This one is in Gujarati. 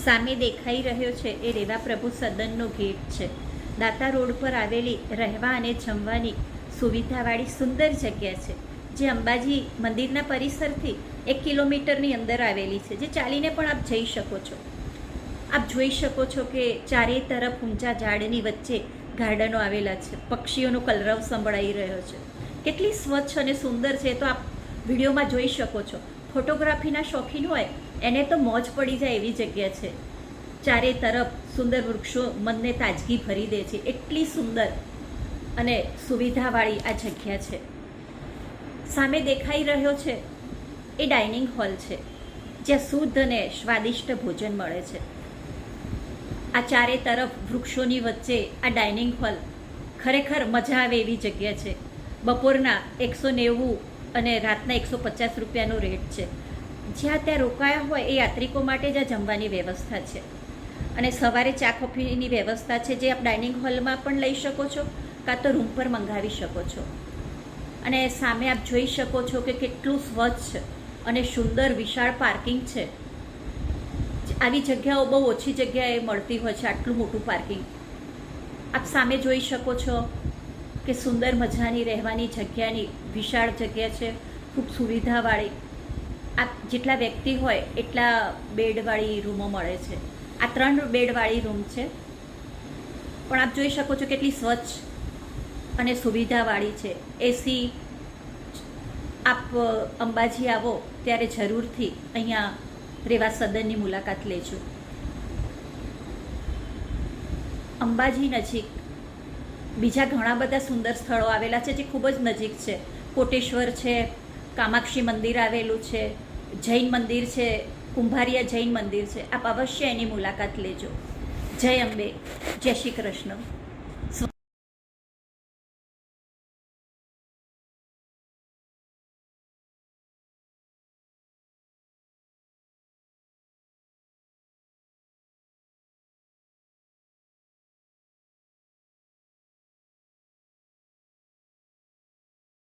સામે દેખાઈ રહ્યો છે એ રેવા પ્રભુ સદનનો ગેટ છે. દાતા રોડ પર આવેલી રહેવા અને જમવાની સુવિધાવાળી સુંદર જગ્યા છે, જે અંબાજી મંદિરના પરિસરથી 1 કિલોમીટરની અંદર આવેલી છે, જે ચાલીને પણ આપ જઈ શકો છો. આપ જોઈ શકો છો કે ચારે તરફ ઊંચા ઝાડની વચ્ચે ગાર્ડનો આવેલા છે. પક્ષીઓનો કલરવ સંભળાઈ રહ્યો છે. કેટલી સ્વચ્છ અને સુંદર છે તો આપ વિડીયોમાં જોઈ શકો છો. ફોટોગ્રાફીના શોખીન હોય એને તો મોજ પડી જાય એવી જગ્યા છે. ચારે તરફ સુંદર વૃક્ષો મનને તાજગી ભરી દે છે. એટલી સુંદર અને સુવિધાવાળી આ જગ્યા છે. સામે દેખાઈ રહ્યો છે એ ડાઇનિંગ હોલ છે, જ્યાં શુદ્ધ અને સ્વાદિષ્ટ ભોજન મળે છે. આ ચારે તરફ વૃક્ષોની વચ્ચે આ ડાઇનિંગ હોલ ખરેખર મજા આવે એવી જગ્યા છે. બપોરના 190 અને રાતના 150 રૂપિયાનો રેટ છે. જ્યાં ત્યાં રોકાયા હોય એ યાત્રિકો માટે જ આ જમવાની વ્યવસ્થા છે. અને સવારે ચા કોફીની વ્યવસ્થા છે, જે આપ ડાઇનિંગ હોલમાં પણ લઈ શકો છો કાં તો રૂમ પર મંગાવી શકો છો. અને સામે આપ જોઈ શકો છો કે કેટલું સ્વચ્છ અને સુંદર વિશાળ પાર્કિંગ છે. આવી જગ્યાઓ બહુ ઓછી જગ્યાએ મળતી હોય છે, આટલું મોટું પાર્કિંગ. આપ સામે જોઈ શકો છો કે સુંદર મજાની રહેવાની જગ્યાની વિશાળ જગ્યા છે, ખૂબ સુવિધાવાળી. આપ જેટલા વ્યક્તિ હોય એટલા બેડવાળી રૂમો મળે છે. આ 3 બેડવાળી રૂમ છે, પણ આપ જોઈ શકો છો કેટલી સ્વચ્છ અને સુવિધાવાળી છે. એસી આપ અંબાજી આવો ત્યારે જરૂરથી અહીંયા રેવા સદનની મુલાકાત લેજો. અંબાજી નજીક બીજા ઘણા બધા સુંદર સ્થળો આવેલા છે, જે ખૂબ જ નજીક છે. કોટેશ્વર છે, કામાક્ષી મંદિર આવેલું છે, જૈન મંદિર છે, કુંભારિયા જૈન મંદિર છે. આપ અવશ્ય એની મુલાકાત લેજો. જય અંબે, જય શ્રી કૃષ્ણ.